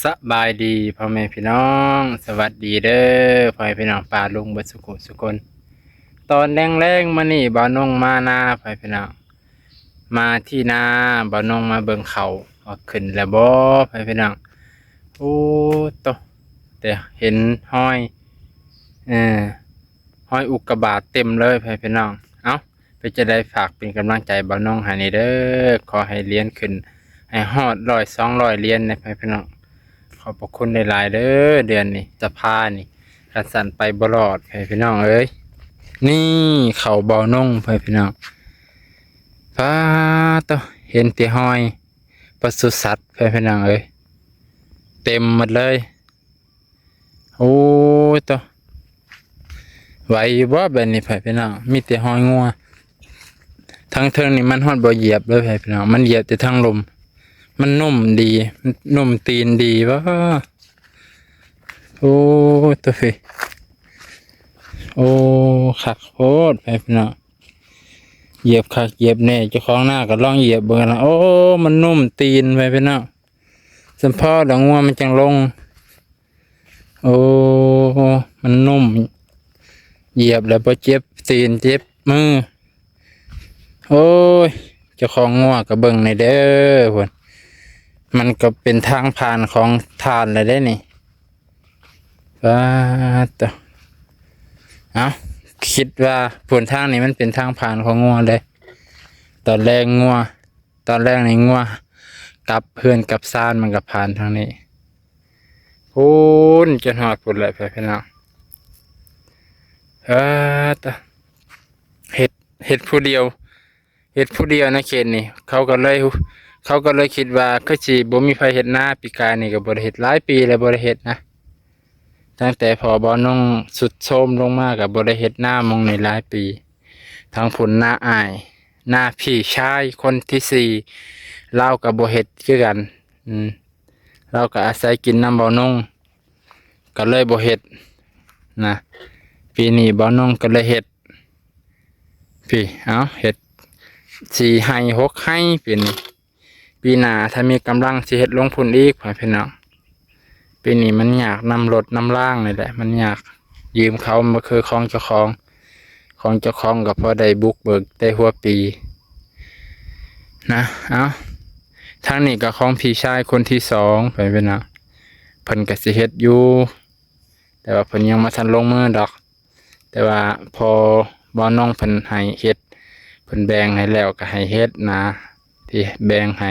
สบายดีพ่อแม่พี่น้องสวัสดีเด้อพ่อแม่พี่น้องป่าลุงเบิดสุขุสุคนตอนแรงๆมานี่บ่าวนงมานาพ่อแม่พี่น้องมาที่นาบ่าวนงมาเบิ่งเขาว่าขึ้นแล้วบ่พ่อแม่พี่น้องโอ้โตแต่เห็นห้อยเออห้อยอุกกาบาตเต็มเลยพ่อแม่พี่น้องเอ้าไปจะได้ฝากเป็นกำลังใจบ่าวนงให้นี่เด้อขอให้เรียนขึ้นให้ฮอด100-200เหรียญนะพ่อแม่พี่น้อง ขอบพระคุณในหลายๆเด้อเดือนนี้จะพานี่ขันสั่นไปบลอดพี่น้องเอ้ยนี่เขาเบานงพี่น้องฟ้าต่อเห็นตีห้อยปศุสัตว์พี่น้องเอ้ยเต็มหมดเลยโอ้ต่อไหวบ่แบบนี้พี่น้องมีแต่ห้อยงัวทั้งเทิงนี่มันฮอดบ่เหยียบเลยพี่น้องมันเหยียบแต่ทั้งลมมันนุ่มดีนุ่มตีนดีวะโอ้ตัวฟีโอ้ขักโคตรไปพี่น้องเหยียบขักเหยียบแน่เจ้าของหน้าก็ลองเหยียบเบิ่งนะโอ้มันนุ่มตีนไปพี่น้องสัมพอดังงัวมันจังลงโอ้มันนุ่มเหยียบแล้วพอเจ็บตีนเจ็บมือโอ้ยเจ้าของงัวก็เบิ่งในเด้อพวกมันก็เป็นทางผ่านของทานเลยได้นี่ว้าต่อเอาคิดว่าผลทางนี้มันเป็นทางผ่านของงัวเลยตอนแรกในงัวกับเพื่อนกับซานมันกับผ่านทางนี้พูนจนหอดปุ่นเลยพี่น้องต่อเห็ดผู้เดียวนะเขตนี่เขาก็เลยคิดว่าก็สิบ่มีไผเฮ็ดนาปีกายนี่ก็บ่ได้เฮ็ดหลายปีแล้วบ่ได้เฮ็ดนะตั้งแต่พอบ่น้องสุดโทรมลงมาก็บ่ได้เฮ็ดนามองในหลายปีทั้งผลหน้าอ้ายหน้าพี่ชายคนที่สี่เราก็บ่เฮ็ดคือกันเราก็อาศัยกินน้ำบ่น้องก็เลยบ่เฮ็ดนะปีนี้บ่น้องก็เลยเฮ็ดพี่เอาเฮ็ด4ให้6ให้ปีนี้ปีหน้าถ้ามีกำลังสิเฮ็ดลงทุนอีกพี่น้องปีนี้มันอยากนำรถนำล่างนี่แหละมันอยากยืมเขามาคือของเจ้าของกับพอได้บุกเบิกได้หัวปีนะเอาทางนี้กับของพี่ชายคนที่สองพี่น้องเพิ่นก็สิเฮ็ดอยู่แต่ว่าเพิ่นยังมาทันลงมือดอกแต่ว่าพอบ่น้องเพิ่นให้เฮ็ดเพิ่นแบ่งให้แล้วก็ให้เฮ็ดนะที่แบ่งให้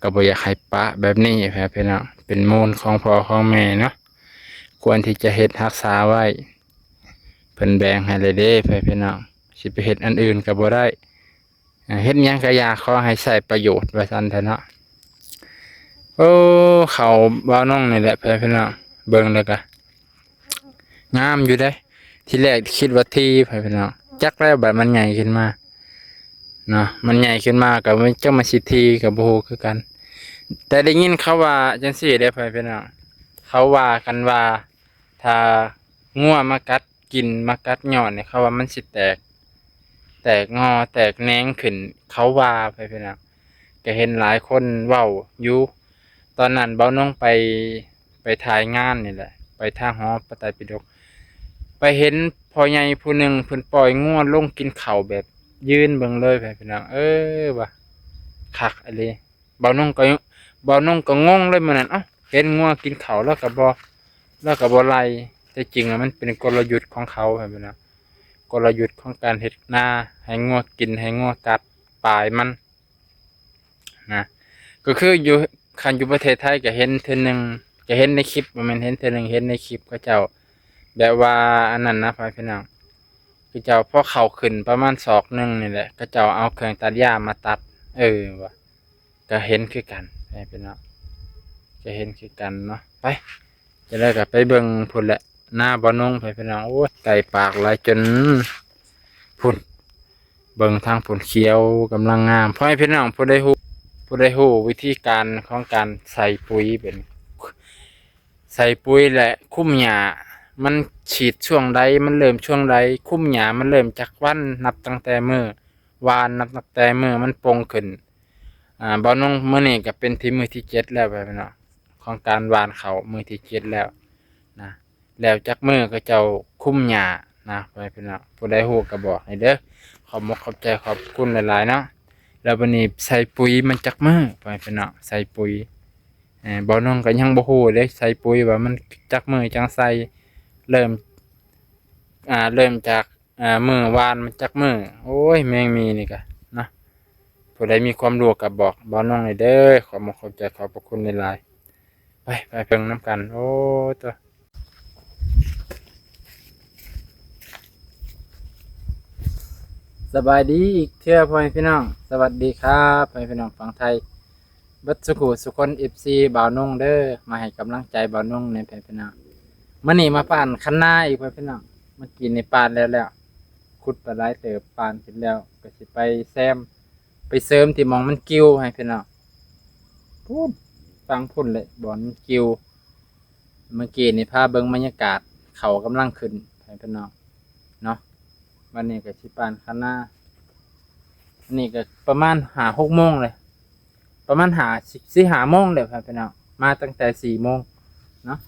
ก็บ่อยากให้ปะแบบนี้พี่น้องเป็นมูลของพ่อของแม่เนาะควรที่จะเฮ็ดรักษาไว้เพิ่นแบ่งให้เลยเด้พี่น้องสิไปเฮ็ดอันอื่นก็บ่ได้เฮ็ดหยังก็อยากขอให้ใช้ประโยชน์ว่าซั่นเถอะเนาะโอ้เขาบ่าวน้องนี่แหละพี่น้องเบิ่งแล้วก็งามอยู่ได้ที่แรกคิดว่าที่พี่น้องจักแล้วบัดมันใหญ่ขึ้นมาเนาะมันใหญ่ขึ้นมากับมันจะมาสิทีกับโบคือกันแต่ได้ยินเขาว่าจังสี่ได้พี่น้องเขาว่ากันว่าถ้างัวมากัดกินมากัดหย่อนเนี่ยเขาว่ามันสิแตกงอแตกแหนงขึ้นเขาว่าพี่น้องก็เห็นหลายคนเว้าอยู่ตอนนั้นเบ้าน้องไปถ่ายงานนี่แหละไปทางหอพระไตรปิฎกไปเห็นพ่อใหญ่ผู้หนึ่งเพิ่นปล่อยงัวลงกินข้าวแบบยืนเบิ่งเลยพี่น้องว่ะคักอะไรเบานุ่งก็งงเลยมันนั่นเห็นงัวกินข้าวแล้วก็บ่ไล่แต่จริงมันเป็นกลยุทธ์ของเขาพี่น้องกลยุทธ์ของการเฮ็ดนาให้งัวกินให้งัวกัดปลายมันนะก็คืออยู่คันอยู่ประเทศไทยก็เห็นเทื่อนึงก็เห็นในคลิปมันเห็นเทื่อนึงเห็นในคลิปเขาเจ้าแบบว่าอันนั้นนะพี่น้องคือเจ้าพอเข่าขึ้นประมาณศอกหนึ่งนี่แหละก็เจ้าเอาเครื่องตัดหญ้ามาตัดว่ะก็เห็นคือกันพี่น้องจะเห็นคือกันเนาะไปจะได้กับไปเบิ่งพุ่นแหละหน้าบ่อนงพี่น้องโอ้ไก่ปากลายจนพุ่นเบิ่งทางพุ่นเขียวกำลังงามเพราะให้พี่น้องผู้ได้ฮู้วิธีการของการใส่ปุ๋ยเป็นใส่ปุ๋ยแหละคุ้มหญ้ามันฉีดช่วงใดมันเริ่มช่วงใดคุ้มหญ้ามันเริ่มจากวันนับตั้งแต่มื้อวานนับตั้งแต่มื้อมันปงขึ้นบ่น้องมื้อนี้ก็เป็นที่มื้อที่7แล้วพี่น้อง ของการหว่านเขามือที่เจ็ดแล้วนะแล้วจักมือก็เจ้าคุ้มหญ้านะไปพี่น้องผู้ใดฮู้ก็บอกให้เด้อขอบขอบใจขอบคุณหลายๆเนาะแล้ววันนี้ใส่ปุ๋ยมันจักมือไปพี่น้องใส่ปุ๋ยบ่น้องก็ยังบ่ฮู้เด้ใส่ปุ๋ยว่ามันจักมือจังใส่เริ่มเริ่มจากมือวานมันจักมือโอ้ยแมงมีนี่ก็เนาะผู้ใดมีความรู้ก็บอกบ่น้องให้เด้อขอบขอบใจขอบพระคุณหลายๆไปเพิ่งน้ำกันโอ้ตัวสบายดีอีกเทื่อพ่อแม่พี่น้องสวัสดีครับพ่อแม่พี่น้องฝั่งไทยเบัดสุขุสุคน FC บ่าวนงเด้อมาให้กำลังใจบ่าวนงในพ่อแม่พี่น้องมื้อนี้มาป่านคันนาอีกพ่อแม่พี่น้องเมื่อกี้ในป่านแล้วขุดไปหลายเติบป่านเสร็จแล้วก็สิไปแซมไปเสริมที่หมองมันกิ้วให้พี่น้องพูดฟังพุ่นเลยบ่อนมันกิ้วเมื่อกี้นี่พาเบิ่งบรรยากาศเขากำลังขึ้นให้พี่น้องเนาะวันนี้ก็สิป่านคันนา นี่ก็ประมาณ5-6 โมงเลยประมาณ4-5 โมงเลยครับพี่น้องมาตั้งแต่4 โมงเนาะ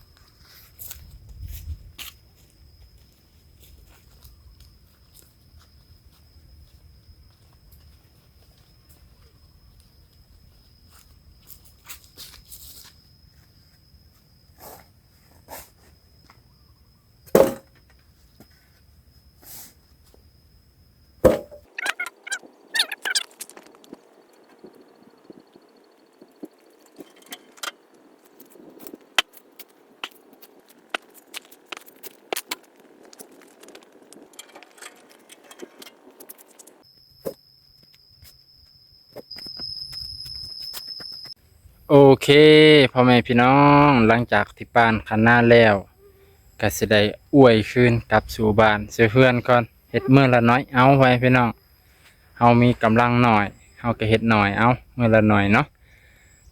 โอเคพ่อแม่พี่น้องหลังจากที่ปานคันนาแล้วก็สิได้อวยคืนกลับสู่บ้านสู่เพื่อนก่อนเฮ็ดมื้อละน้อยเอาไว้พี่น้องเฮามีกำลังหน่อยเฮาก็เฮ็ดหน่อยเอามื้อละหน่อยเนาะ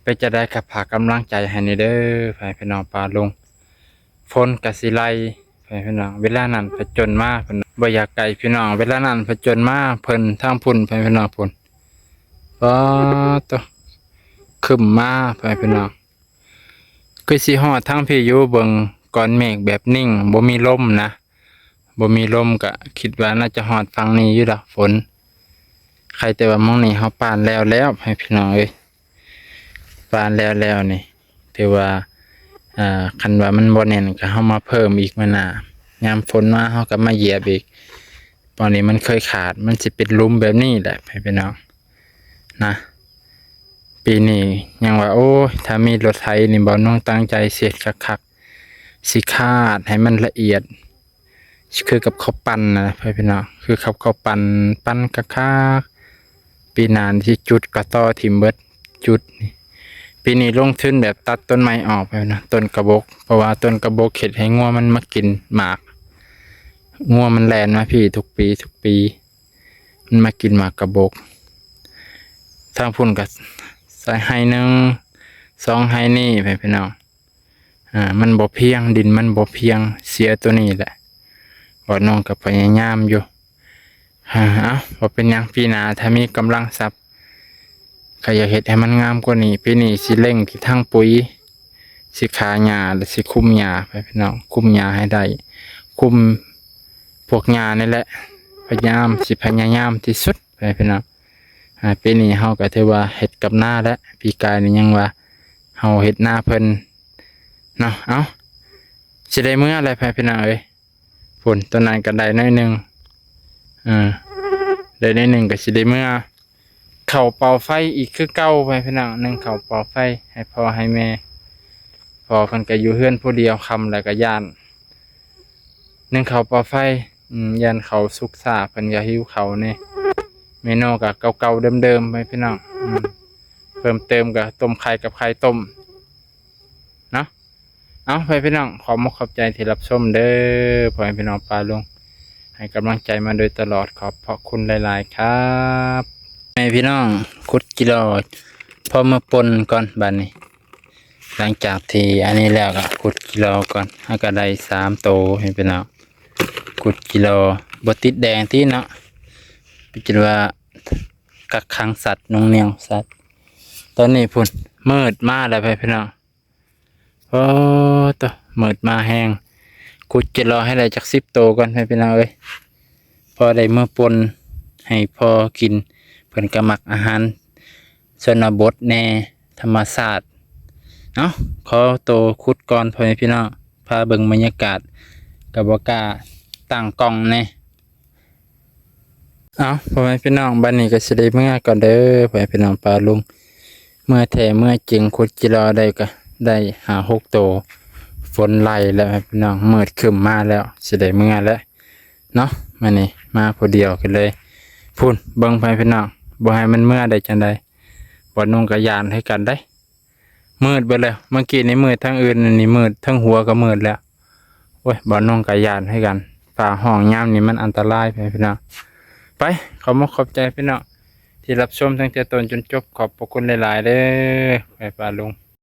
ไปจะได้กับพากำลังใจให้นี่เด้อพี่น้องปาลงฝนก็สิไล่พี่น้องเวลานั้นผจญมาเพิ่นบ่อยากไกลพี่น้องเวลานั้นผจญมาเพิ่นทางพุ่นพี่น้องพุ่นป๊าตวขึ้นมาพี่น้องคือสิฮอดทางพี่อยู่เบิ่งก้อนเมฆแบบนิ่งบ่มีลมนะบ่มีลมก็คิดว่าน่าจะฮอดฝั่งนี้อยู่ดอกฝนใครแต่ว่ามองนี่เฮาปานแล้วให้พี่น้องเอ้ยปานแล้วนี่ถือว่าคันว่ามันบ่แน่นก็เฮามาเพิ่มอีกมื้อหน้ายามฝนมาเฮาก็มาเหยียบอีกตอนนี้มันเคยขาดมันสิเป็นหลุมแบบนี้แหละพี่น้องนะปีนี้ยังว่าโอ้ถ้ามีรถไถนี่บ่น้องตั้งใจเสียดคักๆสิคาดให้มันละเอียดคือกับข้าวปั้นนะพี่น้องคือข้าวปั้นคักๆปีหน้าที่จุดก็ต่อทิ่มเบิดจุดนี่ปีนี้ลงทุนแบบตัดต้นไม้ออกไปนะต้นกระบอกเพราะว่าต้นกระบอกเข็ดให้งัวมันมากินหมากงัวมันแลนมาพี่ทุกปีมันมากินหมากกระบอกทางพุ่นกับใส่ไฮหนึ่ง2 ไฮนี่ไปพี่น้องมันบ่เพียงดินมันบ่เพียงเสียตัวนี้แหละบ่น้องกับพยายามอยู่บ่เป็นยังปีหน้าถ้ามีกำลังทรัพย์ก็อยากเฮ็ดให้มันงามกว่านี้ปีนี้สิเร่งที่ทางปุ๋ยสิขาหญ้าและสิคุมหญ้าไปพี่น้องคุมหญ้าให้ได้คุมพวกหญ้านี่แหละพยายามที่สุดไปพี่น้องปีนี้เฮาก็ถือว่าเฮ็ดกับหน้าแล้วปีกายนี่ยังว่าเฮาเฮ็ดหน้าเพิ่นเนาะสิได้มื้ออะไรพี่น้องเอ้ยฝนต้นนั้นก็ได้น้อยนึงได้น้อยนึงก็สิได้มื้อเข้าเป่าไฟอีกคือเก่าไปพี่น้องนึงเข้าเป่าไฟให้พ่อให้แม่พ่อเพิ่นก็อยู่เฮือนผู้เดียวค่ำแล้วก็ย่านนึงเข้าเป่าไฟย่านเขาสุกซ่าเพิ่นก็หิวเขานี่เมนูก็เก่าๆเดิมๆไปพี่น้องเพิ่มเติมก็ต้มไข่กับไข่ต้มเนาะเอาไปพี่น้องขอบใจที่รับชมเด้อพ่อแม่พี่น้องปลาลงให้กำลังใจมาโดยตลอดขอบพระคุณหลายๆครับแม่พี่น้องขุดกิโลพอมาปนก่อนบัดนี้หลังจากที่อันนี้แล้วก็ขุดกิโลก่อนให้ก็ได้3 โตให้พี่น้องขุดกิโลบ่ติดแดงที่เนาะพิจารณากักขังสัตว์นงเหนียวสัตว์ตอนนี้พุ่นมืดมากเลยพี่น้อง โอ้ตัวหมืดมาแห้งกูจะรอให้ได้จาก10 โตก่อนให้พี่น้องเอ้ยพอได้เมื่อปนให้พอกินเพิ่นก็มักอาหารชนบทแน่ธรรมศาสตร์เนาะขอโตคุดก่อนพ่อแม่พี่น้องพาเบิ่งบรรยากาศกับบกล้าตั้งกล้องแน่เอาพ่อแม่พี่น้องบัดนี้ก็สิได้เมื่อก่อนเด้อพ่อแม่พี่น้องปลาลุงเมื่อแท้เมื่อจริงคุดจิรอได้ก็ได้6 โตฝนไล่แล้วพ่อแม่พี่น้องมืดครึ้มมาแล้วสิได้เมื่อแล้วเนาะมื้อนี้มาผู้เดียวกันเลยพุ่นเบิ่งพ่อแม่พี่น้องบ่ให้มันเมื่อได้จังได๋บ่นุ่งกะยานให้กันได้มืดไปแล้วเมื่อกี้นี่มืดทั้งอื่นอันนี่มืดทั้งหัวก็มืดแล้วโอ้ยบ่นุ่งกะยานให้กันฟ้าห้องยามนี่มันอันตรายพ่อแม่พี่น้องไปขอบใจพี่น้องที่รับชมตั้งแต่ต้นจนจบขอบพระคุณหลายๆเด้อไปปลาลุง